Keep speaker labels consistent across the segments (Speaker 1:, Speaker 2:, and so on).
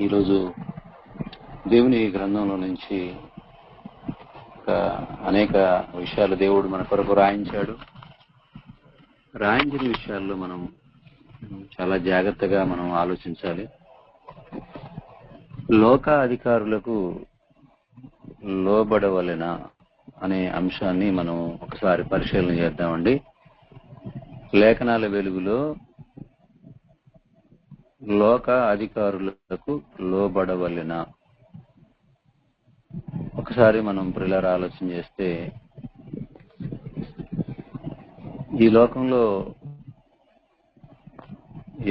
Speaker 1: ఈరోజు దేవుని గ్రంథంలో నుంచి అనేక విషయాలు దేవుడు మన కొరకు రాయించాడు. రాయించిన విషయాల్లో మనం చాలా జాగ్రత్తగా మనం ఆలోచించాలి. లోక అధికారులకు లోబడవలెనా అనే అంశాన్ని మనం ఒకసారి పరిశీలన చేద్దామండి. లేఖనాల వెలుగులో లోక అధికారులకు లోబడవలెనా ఒకసారి మనం ప్రియులారా ఆలోచన చేస్తే, ఈ లోకంలో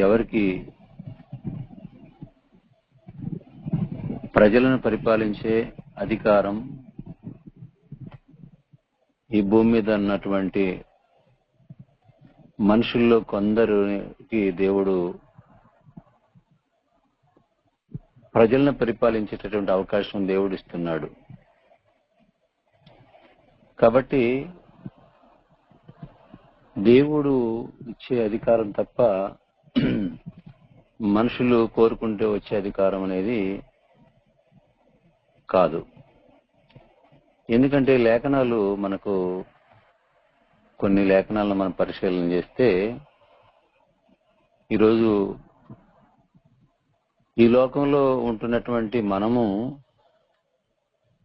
Speaker 1: ఎవరికి ప్రజలను పరిపాలించే అధికారం ఈ భూమి మీద ఉన్నటువంటి మనుషుల్లో కొందరికి దేవుడు ప్రజలను పరిపాలించేటటువంటి అవకాశం దేవుడు ఇస్తున్నాడు. కాబట్టి దేవుడు ఇచ్చే అధికారం తప్ప మనుషులు కోరుకుంటే వచ్చే అధికారం అనేది కాదు. ఎందుకంటే లేఖనాలు మనకు కొన్ని లేఖనాలను మనం పరిశీలన చేస్తే, ఈరోజు ఈ లోకంలో ఉంటున్నటువంటి మనము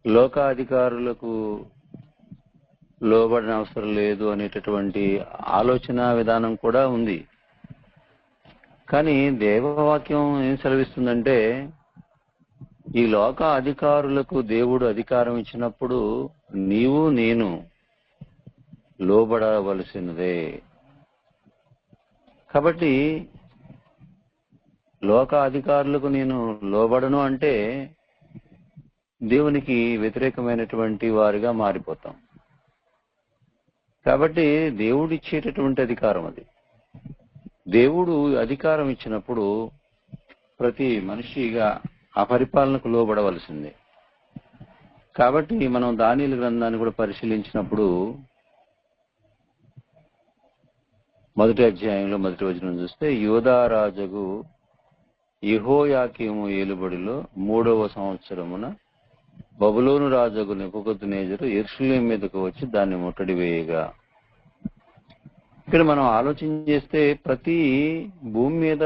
Speaker 1: లోకాధికారులకు లోబడిన అవసరం లేదు అనేటటువంటి ఆలోచన విధానం కూడా ఉంది. కానీ దేవవాక్యం ఏం సెలవిస్తుందంటే, ఈ లోక అధికారులకు దేవుడు అధికారం ఇచ్చినప్పుడు నీవు నేను లోబడవలసినదే. కాబట్టి లోక అధికారులకు నేను లోబడను అంటే దేవునికి వ్యతిరేకమైనటువంటి వారిగా మారిపోతాం. కాబట్టి దేవుడు ఇచ్చేటటువంటి అధికారం అది. దేవుడు అధికారం ఇచ్చినప్పుడు ప్రతి మనిషిగా ఆ పరిపాలనకు లోబడవలసిందే. కాబట్టి మనం దానియేలు గ్రంథాన్ని కూడా పరిశీలించినప్పుడు మొదటి అధ్యాయంలో మొదటి వచనం చూస్తే, యూదా రాజుకు యెహోయాకీము ఏలుబడిలో 3వ సంవత్సరమున బబులోను రాజుకు నెబుకద్నెజరు యెరూషలేము మీదకు వచ్చి దాన్ని ముట్టడి వేయగా. ఇక్కడ మనం ఆలోచన చేస్తే ప్రతి భూమి మీద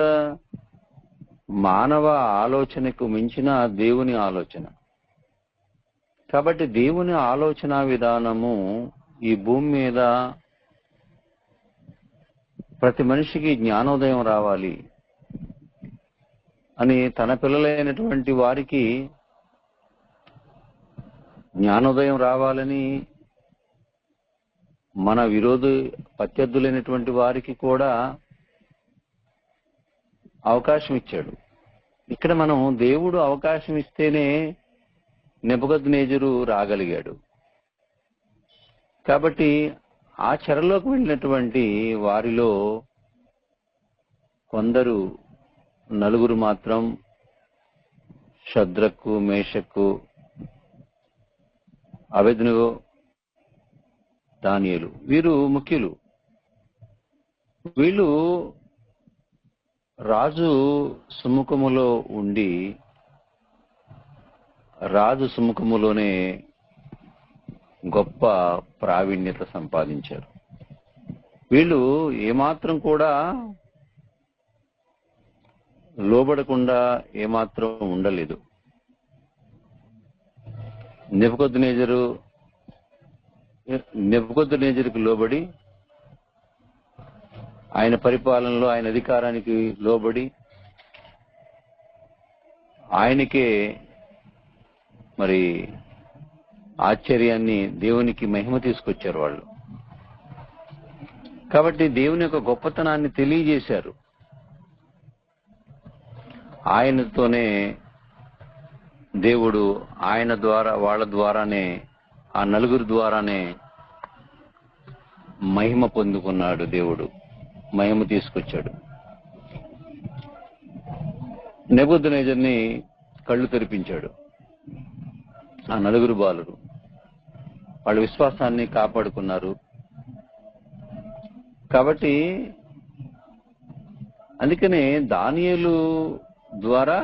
Speaker 1: మానవ ఆలోచనకు మించిన దేవుని ఆలోచన. కాబట్టి దేవుని ఆలోచన విధానము ఈ భూమి మీద ప్రతి మనిషికి జ్ఞానోదయం రావాలి అని, తన పిల్లలైనటువంటి వారికి జ్ఞానోదయం రావాలని, మన ప్రత్యర్థులైనటువంటి వారికి కూడా అవకాశం ఇచ్చాడు. ఇక్కడ మనం దేవుడు అవకాశం ఇస్తేనే నెబుకద్నెజరు రాగలిగాడు. కాబట్టి ఆ చెరలోకి వెళ్ళినటువంటి వారిలో కొందరు నలుగురు మాత్రం, షద్రకు, మేషకు, అబేద్నెగో, దానియేలు, వీరు ముఖ్యులు. వీళ్ళు రాజు సుముఖములో ఉండి రాజు సుముఖములోనే గొప్ప ప్రావీణ్యత సంపాదించారు. వీళ్ళు ఏమాత్రం కూడా లోబడకుండా ఏమాత్రం ఉండలేదు. నెబుకద్నెజరుకు లోబడి, ఆయన పరిపాలనలో ఆయన అధికారానికి లోబడి ఆయనకే మరి ఆశ్చర్యాన్ని, దేవునికి మహిమ తీసుకొచ్చారు వాళ్ళు. కాబట్టి దేవుని యొక్క గొప్పతనాన్ని తెలియజేశారు. ఆయనతోనే దేవుడు, ఆయన ద్వారా, వాళ్ళ ద్వారానే, ఆ నలుగురు ద్వారానే మహిమ పొందుకున్నాడు. దేవుడు మహిమ తీసుకొచ్చాడు. నెబుకద్నెజరుని కళ్ళు తెరిపించాడు. ఆ నలుగురు బాలురు వాళ్ళ విశ్వాసాన్ని కాపాడుకున్నారు. కాబట్టి అందుకనే దానియేలు ద్వారా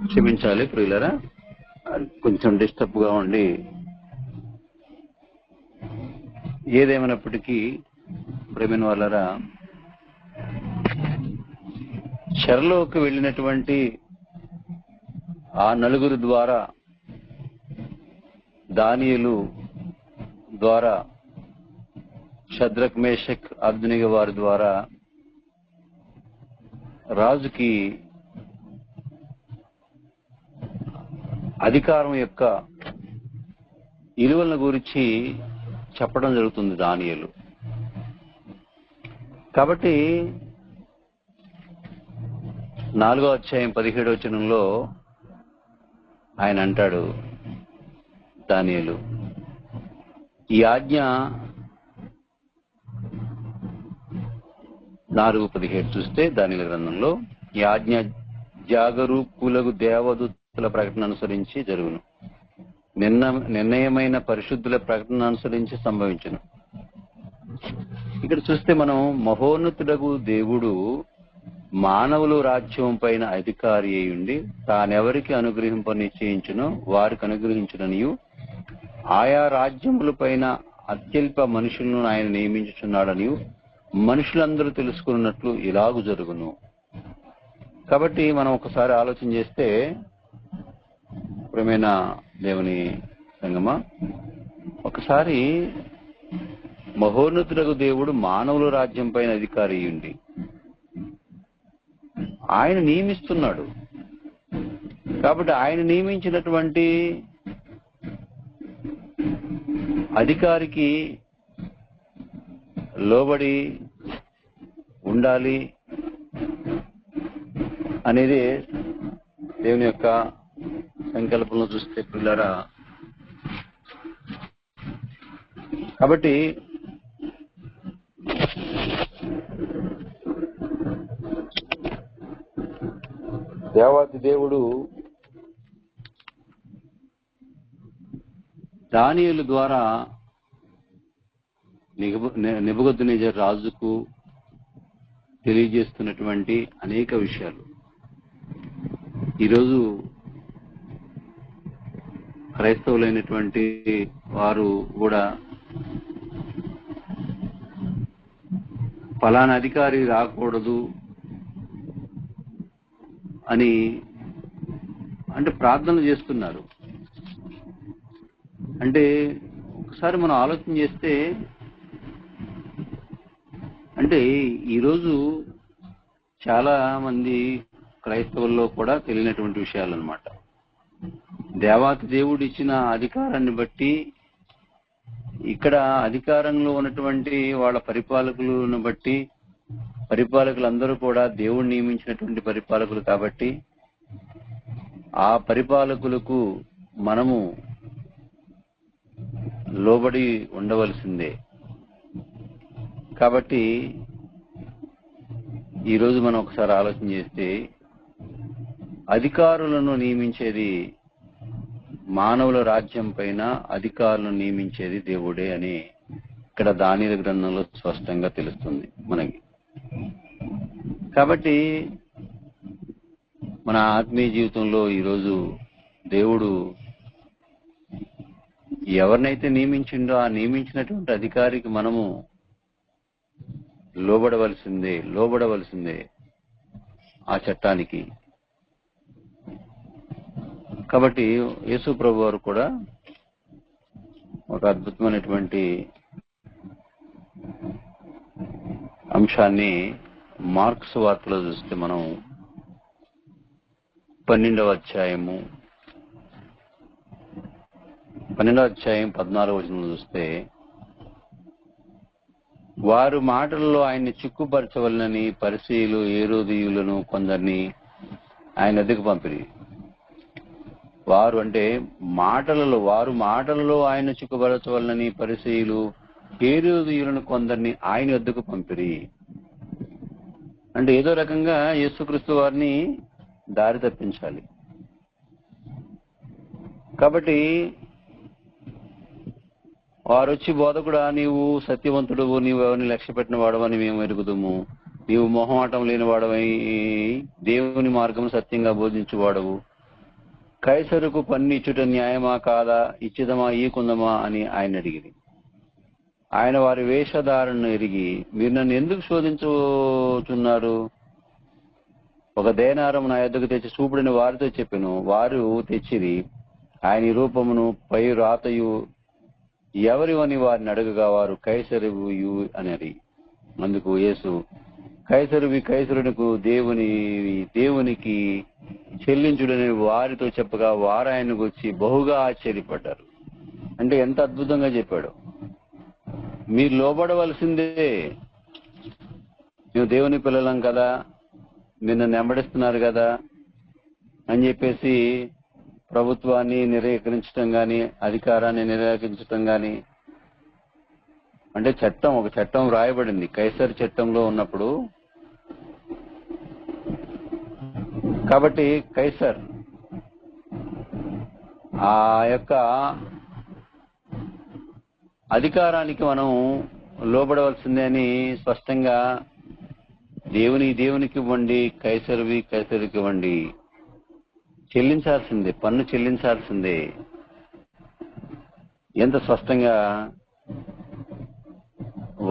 Speaker 1: క్షమించాలి ప్రియులరా, కొంచెం డిస్టర్బ్ గా ఉండి. ఏదేమైనప్పటికీ ప్రేమిన వాళ్ళరా, చెరలోకి వెళ్ళినటువంటి ఆ నలుగురు ద్వారా, దానియేలు ద్వారా, షద్రక్ మేషక్ అబ్దెనగో వారి ద్వారా రాజుకి అధికారం యొక్క విలువలను గురించి చెప్పడం జరుగుతుంది దానియేలు. కాబట్టి 4వ అధ్యాయం 17వ వచనంలో ఆయన అంటాడు, దానియేలు, ఈ ఆజ్ఞ 4:17 చూస్తే దానియేలు గ్రంథంలో, ఈ ఆజ్ఞ జాగరూకులకు దేవదూతల ప్రకటన అనుసరించి జరుగును, నిర్ణయమైన పరిశుద్ధుల ప్రకటన అనుసరించి సంభవించును. ఇక్కడ చూస్తే మనం మహోన్నతుడగు దేవుడు మానవులు రాజ్యం పైన అధికారి అయి ఉండి తానెవరికి అనుగ్రహింప నిశ్చయించునో వారికి అనుగ్రహించుననియు ఆయా రాజ్యముల పైన అత్యల్ప మనుషులను ఆయన నియమించుచున్నాడనియు మనుషులందరూ తెలుసుకున్నట్లు ఇలాగు జరుగును. కాబట్టి మనం ఒకసారి ఆలోచన చేస్తే, ప్రియమైన దేవుని సంగమా, ఒకసారి మహోన్నతుడగు దేవుడు మానవుల రాజ్యం పైన అధికారి అయ్యుండి ఆయన నియమిస్తున్నాడు. కాబట్టి ఆయన నియమించినటువంటి అధికారికి లోబడి ఉండాలి అనేది దేవుని యొక్క సంకల్పంలో చూస్తే పిల్లరా. కాబట్టి దేవాది దేవుడు దానియేలు ద్వారా నెబుకద్నెజర్ రాజుకు తెలియజేస్తున్నటువంటి అనేక విషయాలు ఈరోజు క్రైస్తవులైనటువంటి వారు కూడా ఫలానా అధికారి రాకూడదు అని అంటే ప్రార్థనలు చేస్తున్నారు. అంటే ఒకసారి మనం ఆలోచన చేస్తే, అంటే ఈరోజు చాలా మంది క్రైస్తవుల్లో కూడా తెలియనటువంటి విషయాలు అన్నమాట. దేవాతి దేవుడు ఇచ్చిన అధికారాన్ని బట్టి, ఇక్కడ అధికారంలో ఉన్నటువంటి వాళ్ళ పరిపాలకులను బట్టి, పరిపాలకులందరూ కూడా దేవుడు నియమించినటువంటి పరిపాలకులు కాబట్టి ఆ పరిపాలకులకు మనము లోబడి ఉండవలసిందే. కాబట్టి ఈరోజు మనం ఒకసారి ఆలోచన చేస్తే, అధికారులను నియమించేది, మానవుల రాజ్యం పైన అధికారులను నియమించేది దేవుడే అని ఇక్కడ దానియేలు గ్రంథంలో స్పష్టంగా తెలుస్తుంది మనకి. కాబట్టి మన ఆత్మీయ జీవితంలో ఈరోజు దేవుడు ఎవరినైతే నియమించిండో ఆ నియమించినటువంటి అధికారికి మనము లోబడవలసిందే ఆ చట్టానికి. కాబట్టి యేసు ప్రభు వారు కూడా ఒక అద్భుతమైనటువంటి అంశాన్ని మార్క్స్ వార్తలో చూస్తే మనం 12వ అధ్యాయం 14వ వచనంలో చూస్తే, వారు మాటలలో ఆయన్ని చిక్కుపరచవలనని పరిసయ్యులు హేరోదీయులను కొందరిని ఆయన వద్దకు పంపిరి. వారు అంటే వారు మాటలలో ఆయన చిక్కుపరచవలనని పరిసయ్యులు హేరోదీయులను కొందరిని ఆయన వద్దకు పంపిరి. అంటే ఏదో రకంగా యేసుక్రీస్తు వారిని దారి తప్పించాలి. కాబట్టి వారు వచ్చి, బోధకుడా, నీవు సత్యవంతుడు, నీవు ఎవరిని లక్ష్య పెట్టిన వాడవని మేము ఎరుగుదుము, నీవు మొహమాటం లేని వాడవై దేవుని మార్గం సత్యంగా బోధించువాడవు. కైసరుకు పన్ను ఇచ్చుట న్యాయమా కాదా, ఇచ్చిదమా ఈకుందమా అని ఆయన అడిగింది. ఆయన వారి వేషధారణను ఎరిగి, మీరు నన్ను ఎందుకు శోధించుచున్నారు? ఒక దేనారం నా యొద్దకు తెచ్చి చూపుడని వారితో చెప్పెను. వారు తెచ్చిరి. ఆయన ఈ రూపమును పై రాతయు ఎవరివని వారిని అడగగా వారు కైసరువు అని. అందుకు యేసు, కైసరువి కైసరునికు, దేవునికి చెల్లించుడని వారితో చెప్పగా వారు ఆయనకు వచ్చి బహుగా ఆశ్చర్యపడ్డారు. అంటే ఎంత అద్భుతంగా చెప్పాడు. మీరు లోబడవలసిందే, మేము దేవుని పిల్లలం కదా, మీరు నన్ను వెంబడిస్తున్నారు కదా అని చెప్పేసి ప్రభుత్వాన్ని నిరాకరించడం గాని, అధికారాన్ని నిరాకరించడం గాని, అంటే ఒక చట్టం రాయబడింది. కైసర్ చట్టంలో ఉన్నప్పుడు, కాబట్టి కైసర్ ఆ యొక్క అధికారానికి మనం లోబడవలసిందే అని స్పష్టంగా దేవునికి ఇవ్వండి, కైసరికి ఇవ్వండి, చెల్లించాల్సిందే, పన్ను చెల్లించాల్సిందే. ఎంత స్పష్టంగా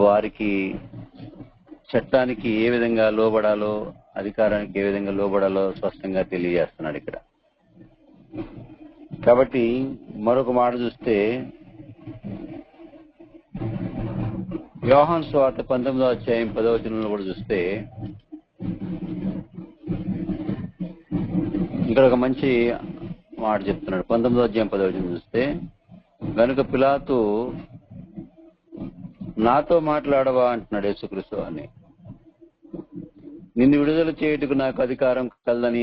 Speaker 1: వారికి చట్టానికి ఏ విధంగా లోబడాలో, అధికారానికి ఏ విధంగా లోబడాలో స్పష్టంగా తెలియజేస్తున్నాడు ఇక్కడ. కాబట్టి మరొక మాట చూస్తే యోహాను సువార్త 19వ అధ్యాయం 10వ వచనంలో కూడా చూస్తే ఇక్కడ ఒక మంచి మాట చెప్తున్నాడు. 19వ అధ్యాయం 10వ వచనం చూస్తే, గనుక పిలాతు నాతో మాట్లాడవా అంటున్నాడు యేసుక్రీస్తు అని. నిన్ను విడుదల చేయుటకు నాకు అధికారం కలదని,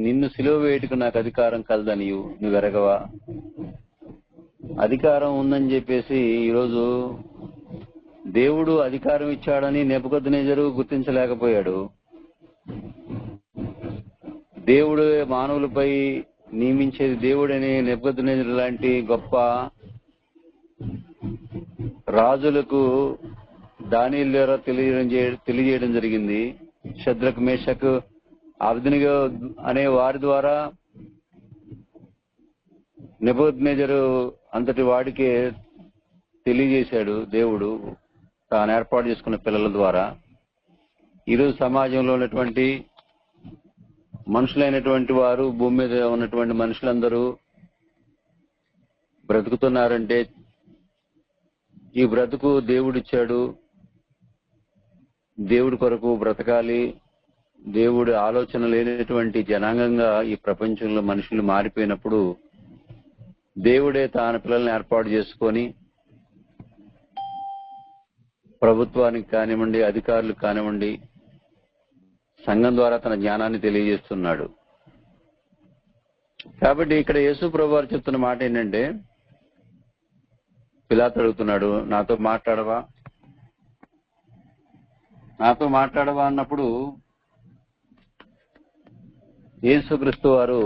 Speaker 1: నిన్ను సిలువ వేయుటకు నాకు అధికారం కలదని నువ్వు ఎరగవా? అధికారం ఉందని చెప్పేసి ఈరోజు దేవుడు అధికారం ఇచ్చాడని నెబుకద్నెజరు గుర్తించలేకపోయాడు. దేవుడు మానవులపై నియమించేది దేవుడని నెబుకద్నెజరు లాంటి గొప్ప రాజులకు దానియేలు ద్వారా తెలియజేయడం జరిగింది. షద్రకు, మేషకు, అబేద్నెగో అనే వారి ద్వారా నెబుకద్నెజరు అంతటి వాడికే తెలియజేశాడు దేవుడు తాను ఏర్పాటు చేసుకున్న పిల్లల ద్వారా. ఈరోజు సమాజంలో ఉన్నటువంటి మనుషులైనటువంటి వారు, భూమి మీద ఉన్నటువంటి మనుషులందరూ బ్రతుకుతున్నారంటే ఈ బ్రతుకు దేవుడిచ్చాడు, దేవుడి కొరకు బ్రతకాలి. దేవుడి ఆలోచన లేనటువంటి జనాంగంగా ఈ ప్రపంచంలో మనుషులు మారిపోయినప్పుడు దేవుడే తన పిల్లల్ని ఏర్పాటు చేసుకొని ప్రభుత్వానికి కానివ్వండి, అధికారులకు కానివ్వండి, సంఘం ద్వారా తన జ్ఞానాన్ని తెలియజేస్తున్నాడు. కాబట్టి ఇక్కడ యేసు ప్రభువు వారు చెప్తున్న మాట ఏంటంటే, పిలాతు అడుగుతున్నాడు, నాతో మాట్లాడవా అన్నప్పుడు యేసుక్రీస్తు వారు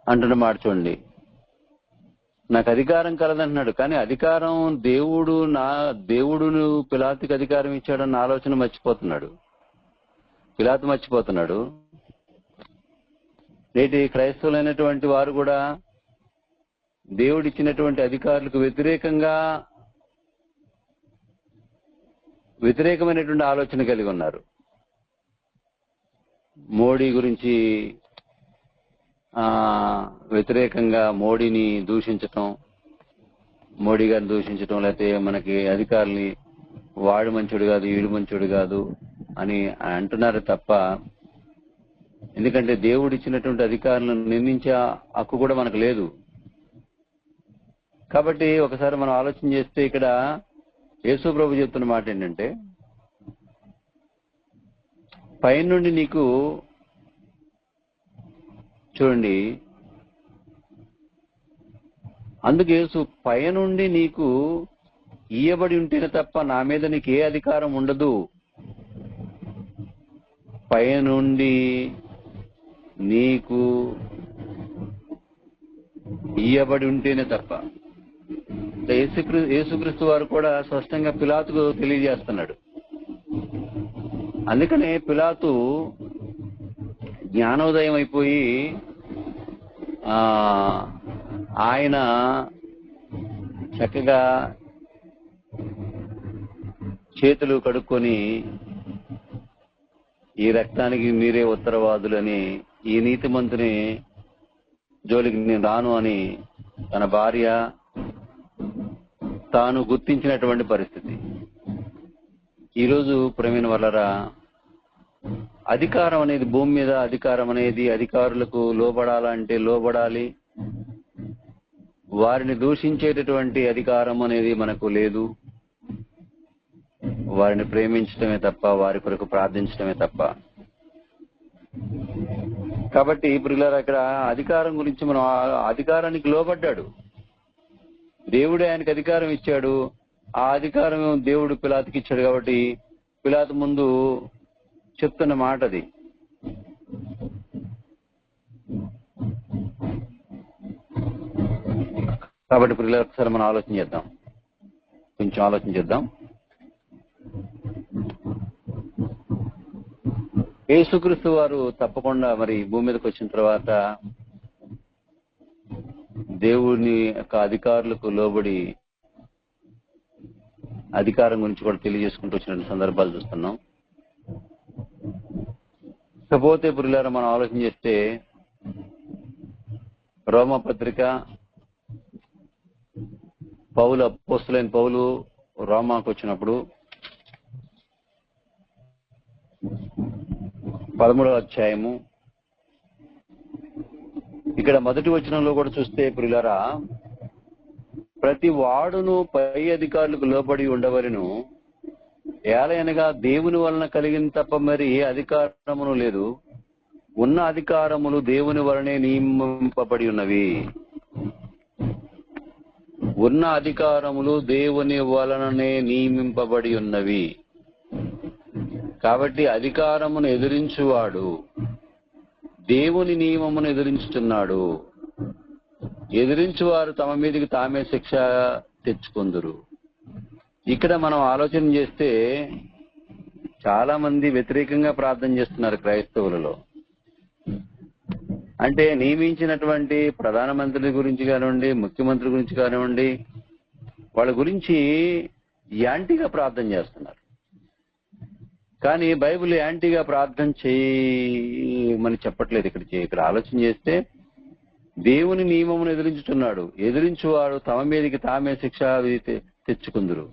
Speaker 1: అంటున్న మాట చూడండి, నాకు అధికారం కలదంటున్నాడు. కానీ అధికారం దేవుడును పిలాతుకి అధికారం ఇచ్చాడన్న ఆలోచన పిలాతు మర్చిపోతున్నాడు. నేటి క్రైస్తవులైనటువంటి వారు కూడా దేవుడిచ్చినటువంటి అధికారులకు వ్యతిరేకమైనటువంటి ఆలోచన కలిగి ఉన్నారు. మోడీ గురించి వ్యతిరేకంగా మోడీని దూషించటం, మోడీ గారిని దూషించటం, లేకపోతే మనకి అధికారుల్ని వాడు మంచోడు కాదు, వీడు మంచోడు కాదు అని అంటున్నారు తప్ప, ఎందుకంటే దేవుడు ఇచ్చినటువంటి అధికారులను నిందించే హక్కు కూడా మనకు లేదు. కాబట్టి ఒకసారి మనం ఆలోచన చేస్తే ఇక్కడ యేసు ప్రభు చెప్తున్న మాట ఏంటంటే, పైనుండి నీకు చూడండి, అందుకు యేసు పైనుండి నీకు ఇయ్యబడి ఉంటేనే తప్ప నా మీద నీకు ఏ అధికారం ఉండదు. పైనుండి నీకు ఇయ్యబడి ఉంటేనే తప్ప యేసుక్రీస్తు వారు కూడా స్పష్టంగా పిలాతుకు తెలియజేస్తున్నాడు. అందుకనే పిలాతు జ్ఞానోదయం అయిపోయి ఆయన చక్కగా చేతులు కడుక్కొని ఈ రక్తానికి మీరే ఉత్తరవాదులని, ఈ నీతిమంతుని జోలికి నేను రాను అని తన భార్య తాను గుర్తించినటువంటి పరిస్థితి. ఈరోజు ప్రేమైన వల్లరా, అధికారం అనేది భూమి మీద అధికారం అనేది అధికారులకు లోబడాలంటే లోబడాలి. వారిని దూషించేటటువంటి అధికారం అనేది మనకు లేదు. వారిని ప్రేమించడమే తప్ప, వారి కొరకు ప్రార్థించడమే తప్ప. కాబట్టి ప్రియులారా, ఇక్కడ అధికారం గురించి మనం అధికారానికి లోబడ్డాడు. దేవుడే ఆయనకు అధికారం ఇచ్చాడు. ఆ అధికారం దేవుడు పిలాతుకి ఇచ్చాడు. కాబట్టి పిలాతు ముందు చెప్తున్న మాట అది. కాబట్టి ప్రియులారా, ఒకసారి మనం ఆలోచన చేద్దాం, కొంచెం ఆలోచన చేద్దాం. యేసుక్రీస్తు వారు తప్పకుండా మరి భూమి మీదకి వచ్చిన తర్వాత దేవుని యొక్క అధికారులకు లోబడి అధికారం గురించి కూడా తెలియజేసుకుంటూ వచ్చిన సందర్భాలు చూస్తున్నాం. ఇకపోతే ప్రియులారా, మనం ఆలోచన చేస్తే రోమపత్రిక అపోస్తలుడైన పౌలు రోమాకు వచ్చినప్పుడు 13వ అధ్యాయము ఇక్కడ మొదటి వచనంలో కూడా చూస్తే ప్రియులారా, ప్రతి వాడును పై అధికారులకు లోబడి ఉండవలెను, ఏలయనగా దేవుని వలన కలిగిన తప్ప మరి ఏ అధికారమును లేదు. ఉన్న అధికారములు దేవుని వలనే నియమింపబడి ఉన్నవి. ఉన్న అధికారములు దేవుని వలననే నియమింపబడి ఉన్నవి. కాబట్టి అధికారమును ఎదిరించువాడు దేవుని నియమమును ఎదిరించుతున్నాడు. ఎదిరించువారు తమ మీదకి తామే శిక్ష తెచ్చుకొందురు. ఇక్కడ మనం ఆలోచన చేస్తే చాలా మంది వ్యతిరేకంగా ప్రార్థన చేస్తున్నారు క్రైస్తవులలో. అంటే నియమించినటువంటి ప్రధానమంత్రి గురించి కానివ్వండి, ముఖ్యమంత్రి గురించి కానివ్వండి, వాళ్ళ గురించి యాంటీగా ప్రార్థన చేస్తున్నారు. కానీ బైబిల్ యాంటీగా ప్రార్థన చేయమని చెప్పట్లేదు. ఇక్కడ ఆలోచన చేస్తే దేవుని నియమమును ఎదిరించుతున్నాడు. ఎదిరించువాడు తమ మీదకి తామే శిక్ష తెచ్చుకుందురు.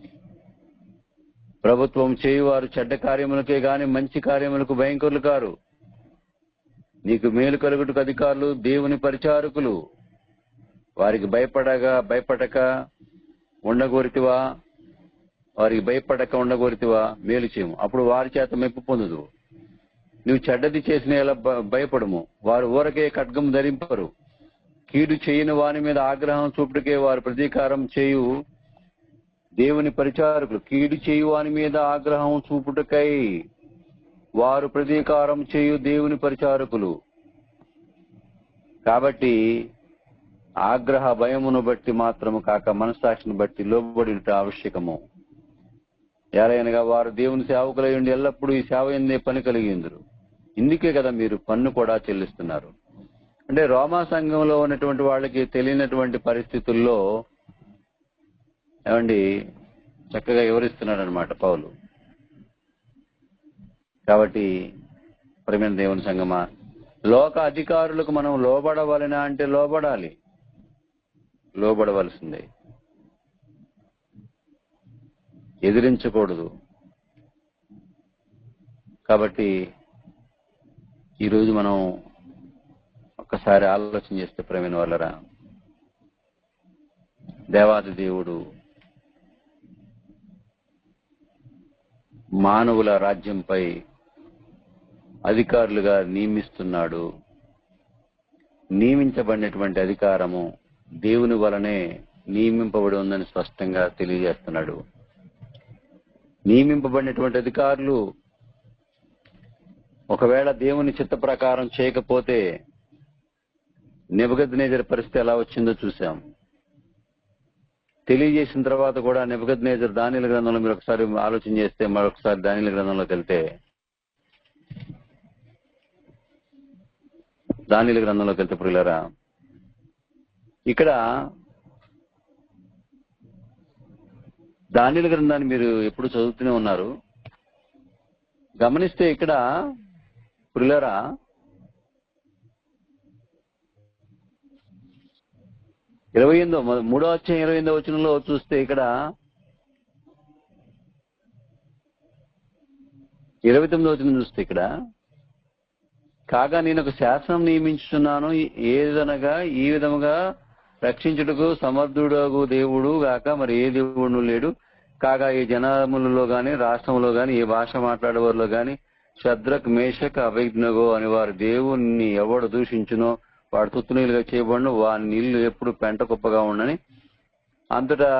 Speaker 1: ప్రభుత్వం చేయువారు చెడ్డ కార్యములకే గాని మంచి కార్యములకు భయంకరులు కారు. నీకు మేలు కలుగుటకు అధికారులు దేవుని పరిచారకులు. వారికి భయపడక ఉండగోరితివా? వారికి భయపడక ఉండగోరితివా? మేలు చేయము, అప్పుడు వారి చేత మెప్పు పొందుదు. నువ్వు చెడ్డది చేసిన ఎలా భయపడము. వారు ఊరకే ఖడ్గం ధరింపరు. కీడు చేయని వాని మీద ఆగ్రహం చూపుటకే వారు ప్రతీకారం చేయు దేవుని పరిచారకులు. కీడు చేయు వాని మీద ఆగ్రహం చూపుటకై వారు ప్రతీకారం చేయు దేవుని పరిచారకులు. కాబట్టి ఆగ్రహ భయమును బట్టి మాత్రము కాక మనస్సాక్షిని బట్టి లోబడి ఆవశ్యకము. ఎలాగనగా వారు దేవుని సేవకులై ఉండి ఎల్లప్పుడూ ఈ సేవ ఎందే పని కలిగిందరు. ఇందుకే కదా మీరు పన్ను కూడా చెల్లిస్తున్నారు. అంటే రోమా సంఘంలో ఉన్నటువంటి వాళ్ళకి తెలియనటువంటి పరిస్థితుల్లో ఏమండి చక్కగా వివరిస్తున్నాడు అనమాట పౌలు. కాబట్టి ప్రియమైన దేవుని సంఘమా, లోక అధికారులకు మనం లోబడవలెనా అంటే లోబడవలసిందే, ఎదిరించకూడదు. కాబట్టి ఈరోజు మనం ఒక్కసారి ఆలోచన చేస్తే ప్రేమైన వాళ్ళరా, దేవాది దేవుడు మానవుల రాజ్యంపై అధికారులుగా నియమిస్తున్నాడు. నియమించబడినటువంటి అధికారము దేవుని వలనే నియమింపబడి ఉందని స్పష్టంగా తెలియజేస్తున్నాడు. నియమింపబడినటువంటి అధికారులు ఒకవేళ దేవుని చిత్త ప్రకారం చేయకపోతే నెబుకద్నెజరు పరిస్థితి ఎలా వచ్చిందో చూశాం. తెలియజేసిన తర్వాత కూడా నెబుకద్నెజరు దానియేలు గ్రంథంలో మీరు ఒకసారి ఆలోచన చేస్తే, మరొకసారి దానియేలు గ్రంథంలోకి వెళ్తే, దానియేలు గ్రంథంలోకి వెళ్తే ప్రియులారా, ఇక్కడ దానియేలు గ్రంథాన్ని మీరు ఎప్పుడు చదువుతూనే ఉన్నారు. గమనిస్తే ఇక్కడ ప్రియులారా 3వ అధ్యాయం 28వ వచనంలో చూస్తే, ఇక్కడ 29వ వచనం చూస్తే, ఇక్కడ కాగా నేను ఒక శాసనం నియమించుచున్నాను, ఏదనగా ఈ విధముగా రక్షించుటకు సమర్థుడగు దేవుడు గాక మరి ఏ దేవుడు లేడు. కాగా ఈ జనములలో గాని రాష్ట్రంలో గాని ఏ భాష మాట్లాడేవారిలో గాని శద్రక్ మేషక్ అభిజ్ఞగో అని వారి దేవుణ్ణి ఎవడు దూషించునో వాడు తుత్తునీలుగా చేయబడిన వాని నీళ్లు ఎప్పుడు పెంట కుప్పగా ఉండని అంతటా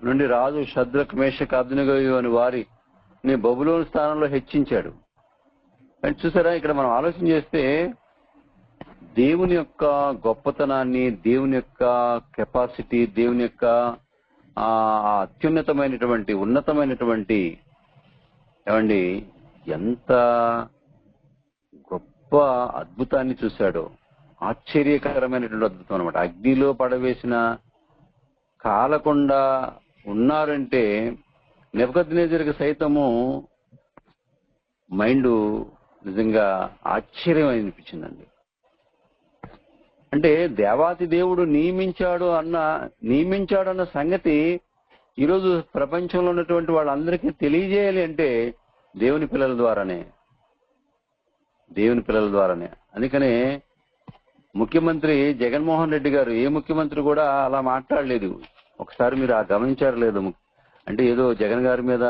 Speaker 1: నుండి రాజు శద్రక్ మేషక్ అభిజ్ఞగో అని వారిని బబులోను స్థానంలో హెచ్చించాడు. అంటే చూసారా, ఇక్కడ మనం ఆలోచన చేస్తే దేవుని యొక్క గొప్పతనాన్ని, దేవుని యొక్క కెపాసిటీ, దేవుని యొక్క అత్యున్నతమైనటువంటి ఉన్నతమైనటువంటి ఏమండి ఎంత గొప్ప అద్భుతాన్ని చూశాడో, ఆశ్చర్యకరమైనటువంటి అద్భుతం అనమాట. అగ్నిలో పడవేసిన కాలకుండా ఉన్నారంటే నెబుకద్నెజరుకి సైతము మైండ్ నిజంగా ఆశ్చర్యం అనిపించిందండి. అంటే దేవాతి దేవుడు నియమించాడన్న సంగతి ఈరోజు ప్రపంచంలో ఉన్నటువంటి వాళ్ళందరికీ తెలియజేయాలి అంటే దేవుని పిల్లల ద్వారానే. అందుకనే ముఖ్యమంత్రి జగన్మోహన్ రెడ్డి గారు, ఏ ముఖ్యమంత్రి కూడా అలా మాట్లాడలేదు. ఒకసారి మీరు గమనించారు లేదు? అంటే ఏదో జగన్ గారి మీద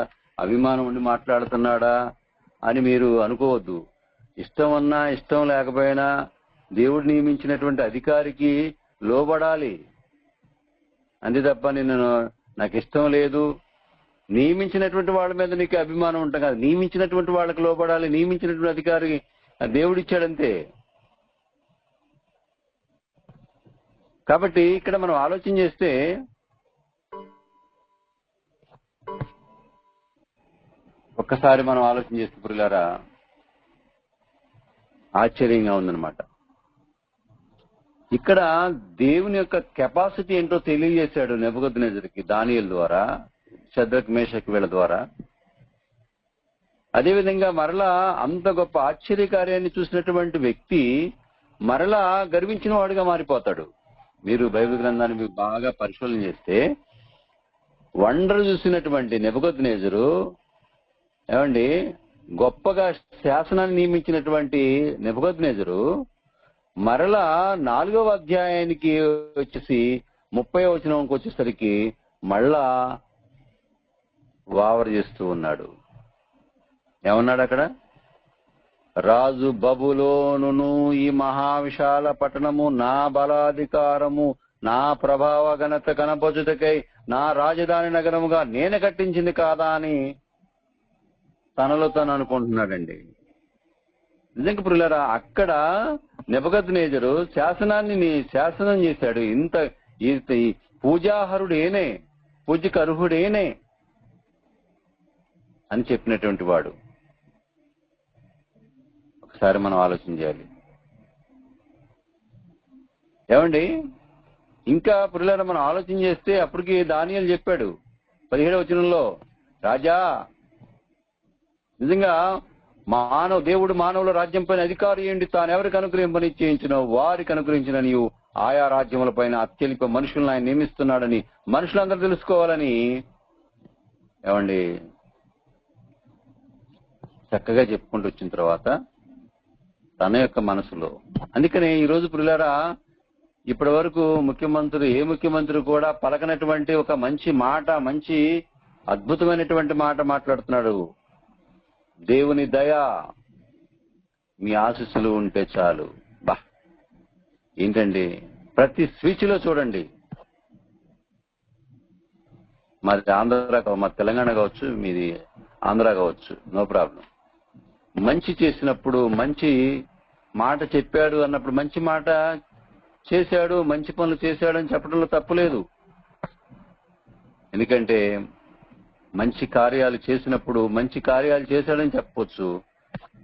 Speaker 1: అభిమానం ఉండి మాట్లాడుతున్నాడా అని మీరు అనుకోవద్దు. ఇష్టం ఉన్నా ఇష్టం లేకపోయినా దేవుడు నియమించినటువంటి అధికారికి లోబడాలి. అంతే తప్ప నాకు ఇష్టం లేదు, నియమించినటువంటి వాళ్ళ మీద నీకు అభిమానం ఉంటాం కాదు. నియమించినటువంటి వాళ్ళకి లోబడాలి. నియమించినటువంటి అధికారికి దేవుడిచ్చాడంతే. కాబట్టి ఇక్కడ మనం ఆలోచన చేస్తే ఒక్కసారి మనం ఆలోచన చేస్తే పురులారా ఆశ్చర్యంగా ఉందన్నమాట. ఇక్కడ దేవుని యొక్క కెపాసిటీ ఏంటో తెలియజేశాడు నెబుకద్నెజరుకి దానియేలు ద్వారా, శద్రక్ మేషక్ వీళ్ళ ద్వారా. అదేవిధంగా మరలా అంత గొప్ప ఆశ్చర్యకార్యాన్ని చూసినటువంటి వ్యక్తి మరలా గర్వించిన వాడుగా మారిపోతాడు. మీరు బైబిల్ గ్రంథాన్ని మీరు బాగా పరిశోధన చేస్తే వండర్ చూసినటువంటి నెబుకద్నెజరు ఏమండి గొప్పగా శాసనాన్ని నియమించినటువంటి నెబుకద్నెజరు మరలా 4వ అధ్యాయానికి వచ్చేసి 30వ వచనంకి వచ్చేసరికి మళ్ళా వావరు చేస్తూ ఉన్నాడు. ఏమన్నాడు అక్కడ? రాజు బబులోనును ఈ మహావిశాల పట్టణము నా బలాధికారము నా ప్రభావ ఘనత కనపచుటకై నా రాజధాని నగరముగా నేను కట్టించింది కాదా అని తనలో తను అనుకుంటున్నాడండి. నిజంగా ప్రియులారా, అక్కడ నెబుకద్నెజరు శాసనం చేశాడు. ఇంత పూజార్హుడేనే, పూజకు అర్హుడేనే అని చెప్పినటువంటి వాడు. ఒకసారి మనం ఆలోచన చేయాలి. ఏమండి ఇంకా ప్రియులారా మనం ఆలోచన చేస్తే అప్పటికి దానియేలు చెప్పాడు 17వ వచనంలో, రాజా నిజంగా దేవుడు మానవుల రాజ్యం పైన అధికారి ఏంటి, తాను ఎవరికి అనుగ్రహింపని చేయించినో వారికి అనుగ్రహించిన నీవు ఆయా రాజ్యముల పైన అత్యల్ప మనుషులను ఆయన నియమిస్తున్నాడని మనుషులందరూ తెలుసుకోవాలని ఏమండి చక్కగా చెప్పుకుంటూ వచ్చిన తర్వాత తన యొక్క మనసులో, అందుకనే ఈ రోజు ప్రియులారా ఇప్పటి వరకు ఏ ముఖ్యమంత్రి కూడా పలకనటువంటి ఒక మంచి మాట, మంచి అద్భుతమైనటువంటి మాట మాట్లాడుతున్నాడు. దేవుని దయ మీ ఆశీస్సులు ఉంటే చాలు. ఏంటండి ప్రతి స్పీచ్లో చూడండి, మాది ఆంధ్ర, మా తెలంగాణ కావచ్చు, మీది ఆంధ్ర కావచ్చు, నో ప్రాబ్లం. మంచి చేసినప్పుడు, మంచి మాట చెప్పాడు అన్నప్పుడు మంచి మాట చేశాడు, మంచి పనులు చేశాడు అని చెప్పడంలో తప్పులేదు. ఎందుకంటే మంచి కార్యాలు చేసినప్పుడు మంచి కార్యాలు చేశాడని చెప్పొచ్చు,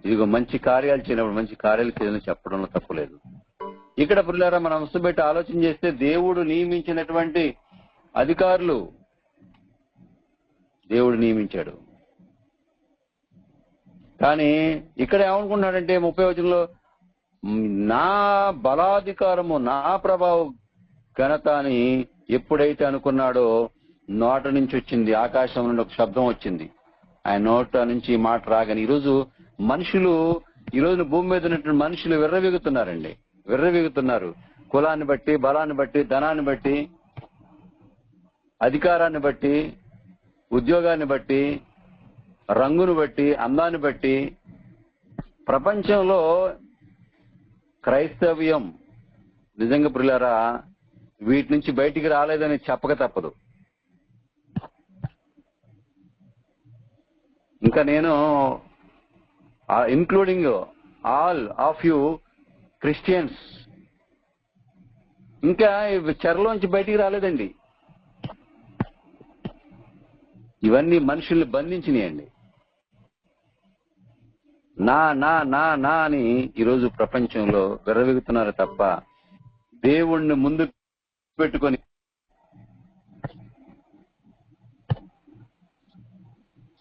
Speaker 1: ఇదిగో మంచి కార్యాలు చేయనప్పుడు మంచి కార్యాలు చేయాలని చెప్పడంలో తప్పులేదు. ఇక్కడ పిల్లరా మనం మనసు పెట్టి ఆలోచన చేస్తే దేవుడు నియమించినటువంటి అధికారులు దేవుడు నియమించాడు. కానీ ఇక్కడ ఏమనుకున్నాడంటే 30వ వచనంలో నా బలాధికారము నా ప్రభావం ఘనత అని ఎప్పుడైతే అనుకున్నాడో నోట నుంచి వచ్చింది, ఆకాశం నుండి ఒక శబ్దం వచ్చింది. ఆయన నోట నుంచి మాట రాగానే ఈరోజు మనుషులు, ఈ రోజు భూమి మీద ఉన్నటువంటి మనుషులు విర్రవీగుతున్నారు. కులాన్ని బట్టి, బలాన్ని బట్టి, ధనాన్ని బట్టి, అధికారాన్ని బట్టి, ఉద్యోగాన్ని బట్టి, రంగును బట్టి, అందాన్ని బట్టి. ప్రపంచంలో క్రైస్తవ్యం నిజంగా ప్రియులారా వీటి నుంచి బయటికి రాలేదని చెప్పక తప్పదు. ఇంకా నేను including all of you Christians ఇంకా చెరలోంచి బయటికి రాలేదండి. ఇవన్నీ మనుషుల్ని బంధించినాయండి. నా నా నా నా అని ఈరోజు ప్రపంచంలో విర్రవీగుతున్నారు తప్ప దేవుణ్ణి ముందు పెట్టుకొని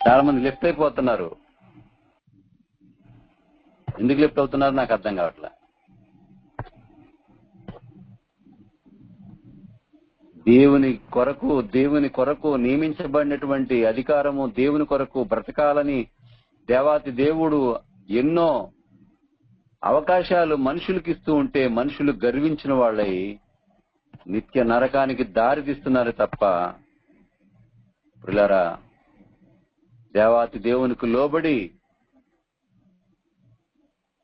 Speaker 1: చాలా మంది లెఫ్ట్ అయిపోతున్నారు. ఎందుకు లెఫ్ట్ అవుతున్నారు నాకు అర్థం కావట్లే. దేవుని కొరకు నియమించబడినటువంటి అధికారము, దేవుని కొరకు బ్రతకాలని దేవాతి దేవుడు ఎన్నో అవకాశాలు మనుషులకి ఇస్తూ ఉంటే మనుషులు గర్వించిన వాళ్ళై నిత్య నరకానికి దారి తీస్తున్నారు తప్ప ప్రియులారా దేవాతి దేవునికి లోబడి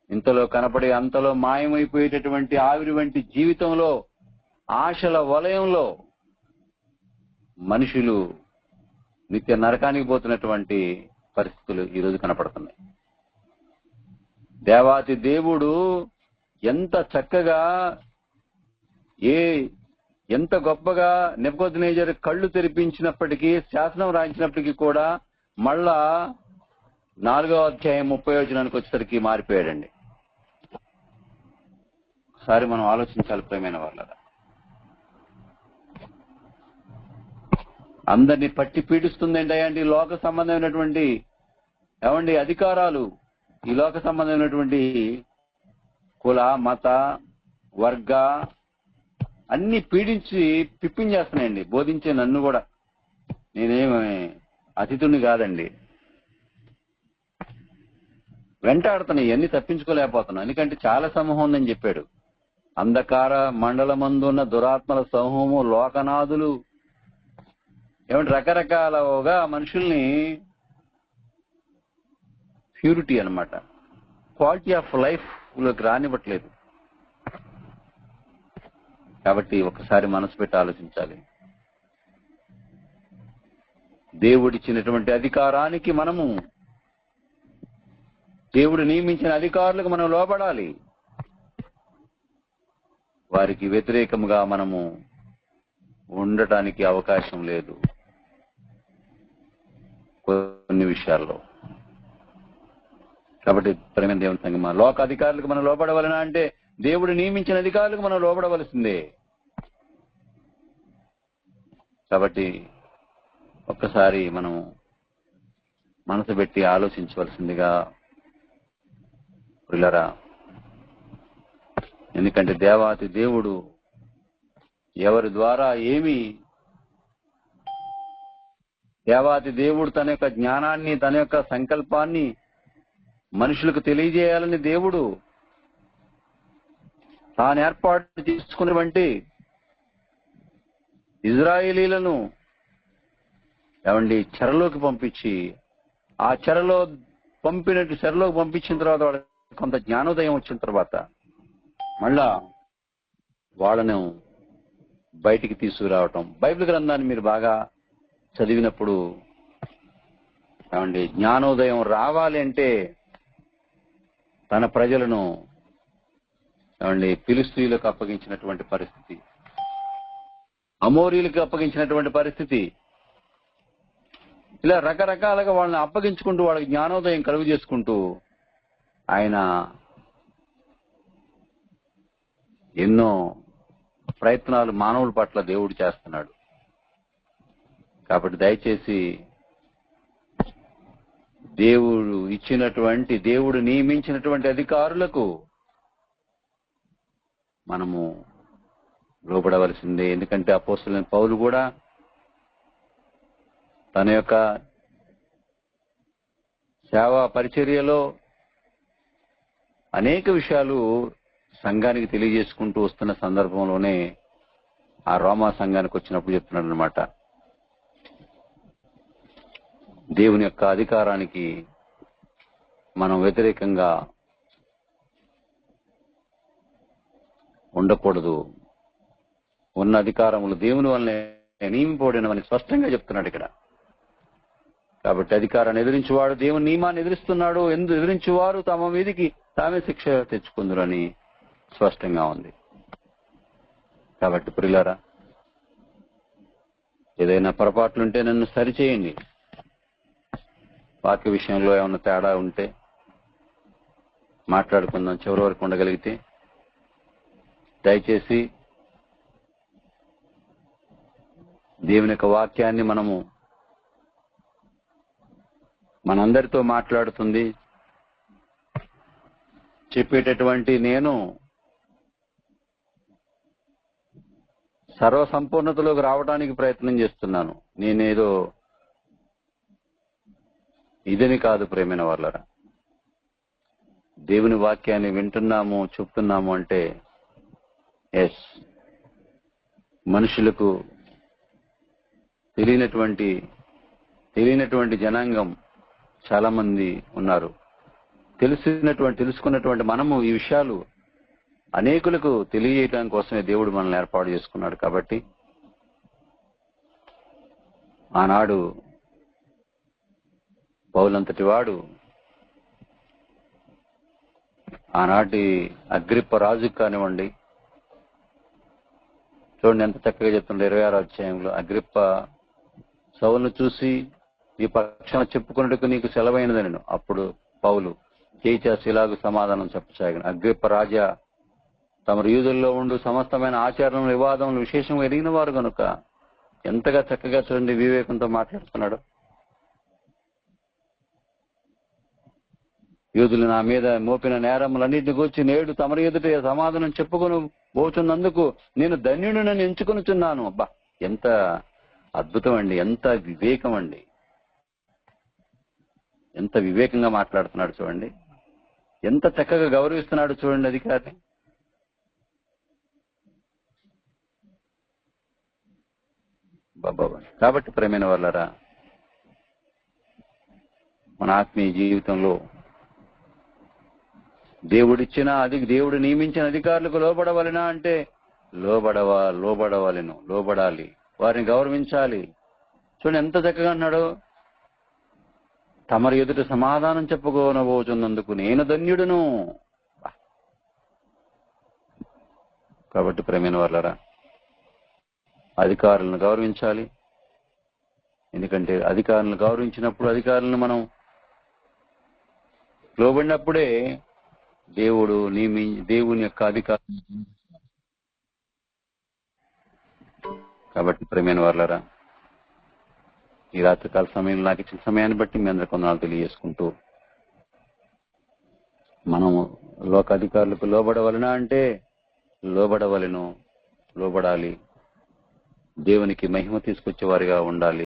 Speaker 1: ఇంతలో కనపడి అంతలో మాయమైపోయేటటువంటి ఆవిరి వంటి జీవితంలో, ఆశల వలయంలో మనుషులు నిత్య నరకానికి పోతున్నటువంటి పరిస్థితులు ఈరోజు కనపడుతున్నాయి. దేవాతి దేవుడు ఎంత చక్కగా ఎంత గొప్పగా నెబుకద్నెజరు కళ్ళు తెరిపించినప్పటికీ, శాసనం రాయించినప్పటికీ కూడా మళ్ళా 4వ అధ్యాయం 30వ వచనానికి వచ్చేసరికి మారిపోయాడండి. ఒకసారి మనం ఆలోచించాలి ప్రియమైన వాళ్ళ. అందరినీ పట్టి పీడిస్తుందండి అయ్యండి లోక సంబంధమైనటువంటి అధికారాలు, ఈ లోక సంబంధమైనటువంటి కుల, మత, వర్గ అన్ని పీడించి పిప్పించేస్తున్నాయండి. బోధించే నన్ను కూడా, నేనేమి అతిథుని కాదండి, వెంటాడుతున్నాయి. ఇవన్నీ తప్పించుకోలేకపోతున్నాను. ఎందుకంటే చాలా సమూహం ఉందని చెప్పాడు. అంధకార మండలమందున్న దురాత్మల సమూహము, లోకనాథులు, రకరకాలుగా మనుషుల్ని ప్యూరిటీ అన్నమాట, క్వాలిటీ ఆఫ్ లైఫ్ లోకి రానివ్వట్లేదు. కాబట్టి ఒకసారి మనసు పెట్టి ఆలోచించాలి. దేవుడిచ్చినటువంటి అధికారానికి మనము, దేవుడు నియమించిన అధికారులకు మనం లోబడాలి. వారికి వ్యతిరేకంగా మనము ఉండటానికి అవకాశం లేదు కొన్ని విషయాల్లో. కాబట్టి ప్రేమ దేవుని సంగమా, లోక అధికారులకు మనం లోబడవలన అంటే దేవుడు నియమించిన అధికారులకు మనం లోబడవలసిందే. కాబట్టి ఒక్కసారి మనం మనసు పెట్టి ఆలోచించవలసిందిగా ప్రియులారా. ఎందుకంటే దేవాతి దేవుడు ఎవరి ద్వారా దేవాతి దేవుడు తన యొక్క జ్ఞానాన్ని, తన యొక్క సంకల్పాన్ని మనుషులకు తెలియజేయాలని దేవుడు తాను ఏర్పాటు చేసుకున్నటువంటి ఇజ్రాయేలీలను చెరలోకి పంపించి, ఆ చెరలోకి పంపించిన తర్వాత వాళ్ళకి కొంత జ్ఞానోదయం వచ్చిన తర్వాత మళ్ళా వాళ్ళను బయటికి తీసుకురావటం. బైబిల్ గ్రంథాన్ని మీరు బాగా చదివినప్పుడు జ్ఞానోదయం రావాలి అంటే తన ప్రజలను ఫిలిష్తీయులకు అప్పగించినటువంటి పరిస్థితి, అమోరీలకు అప్పగించినటువంటి పరిస్థితి, ఇలా రకరకాలుగా వాళ్ళని అప్పగించుకుంటూ వాళ్ళకి జ్ఞానోదయం కలుగు చేసుకుంటూ ఆయన ఎన్నో ప్రయత్నాలు మానవుల పట్ల దేవుడు చేస్తున్నాడు. కాబట్టి దయచేసి దేవుడు నియమించినటువంటి అధికారులకు మనము లోబడవలసిందే. ఎందుకంటే అపోస్తలుడైన పౌలు కూడా తన యొక్క సేవా పరిచర్యలో అనేక విషయాలు సంఘానికి తెలియజేసుకుంటూ వస్తున్న సందర్భంలోనే ఆ రోమా సంఘానికి వచ్చినప్పుడు చెప్తున్నాడు అనమాట, దేవుని యొక్క అధికారానికి మనం వ్యతిరేకంగా ఉండకూడదు, ఉన్న అధికారములు దేవుని వల్లనే నియమింపబడినవని స్పష్టంగా చెప్తున్నాడు ఇక్కడ. కాబట్టి అధికారాన్ని ఎదిరించేవాడు దేవుని నియమాన్ని ఎదిరిస్తున్నాడు, ఎదిరించేవారు తమ మీదికి తామే శిక్ష తెచ్చుకుందురని స్పష్టంగా ఉంది. కాబట్టి ప్రియులారా, ఏదైనా పొరపాట్లుంటే నన్ను సరిచేయండి. వాక్య విషయంలో ఏమన్నా తేడా ఉంటే మాట్లాడుకుందాం. చివరి వరకు ఉండగలిగితే దయచేసి దేవుని యొక్క వాక్యాన్ని మనము మనందరితో మాట్లాడుతుంది. చెప్పేటటువంటి నేను సర్వసంపూర్ణతలోకి రావడానికి ప్రయత్నం చేస్తున్నాను. నేనేదో ఇదని కాదు ప్రేమైన వాళ్ళరా. దేవుని వాక్యాన్ని వింటున్నాము, చెప్తున్నాము అంటే ఎస్, మనుషులకు తెలియనటువంటి జనాంగం చాలా మంది ఉన్నారు. తెలుసుకున్నటువంటి మనము ఈ విషయాలు అనేకులకు తెలియజేయడం కోసమే దేవుడు మనల్ని ఏర్పాటు చేసుకున్నాడు. కాబట్టి ఆనాడు పౌలంతటి వాడు ఆనాటి అగ్రిప్ప రాజు కానివ్వండి, చూడండి ఎంత చక్కగా చెప్తుండే 26వ అధ్యాయంలో, అగ్రిప్ప సౌలును చూసి ఈ పక్షాన చెప్పుకున్నట్టుకు నీకు సెలవైనదని. అప్పుడు పౌలు చేయిచేసి ఇలాగ సమాధానం చెప్పసాగిన, అగ్రిప్ప రాజా, తమరు యూదుల్లో ఉండు సమస్తమైన ఆచారములు వివాదములు విశేషంగా ఎరిగిన వారు కనుక ఎంతగా చక్కగా చూడండి వివేకంతో మాట్లాడుతున్నాడు. యూదులు నా మీద మోపిన నేరములన్నింటిని గూర్చి నేడు తమరి ఎదుట సమాధానం చెప్పుకొని పోతున్నందుకు నేను ధన్యుడినని ఎంచుకొనుచున్నాను. అబ్బా, ఎంత అద్భుతం అండి, ఎంత వివేకం అండి, ఎంత వివేకంగా మాట్లాడుతున్నాడు చూడండి, ఎంత చక్కగా గౌరవిస్తున్నాడు చూడండి అధికారి. బాబా, కాబట్టి ప్రేమైన వాళ్ళరా, మన ఆత్మీయ జీవితంలో దేవుడు నియమించిన అధికారులకు లోబడవలెనా అంటే లోబడాలి, వారిని గౌరవించాలి. చూడండి ఎంత చక్కగా అన్నాడు, తమరి ఎదుట సమాధానం చెప్పుకోనబోతున్నందుకు నేను ధన్యుడును. కాబట్టి ప్రేమైన వాళ్ళరా, అధికారులను గౌరవించాలి. ఎందుకంటే అధికారులను గౌరవించినప్పుడు, అధికారులను మనం లోబడినప్పుడే దేవుని యొక్క అధికారం. కాబట్టి ప్రేమైన వాళ్ళరా, ఈ రాత్రికాల సమయంలో నాకు ఇచ్చిన సమయాన్ని బట్టి మీ అందరి కొందనాలు తెలియజేసుకుంటూ, మనము లోకాధికారులకు లోబడవలెనా అంటే లోబడాలి, దేవునికి మహిమ తీసుకొచ్చే వారిగా ఉండాలి.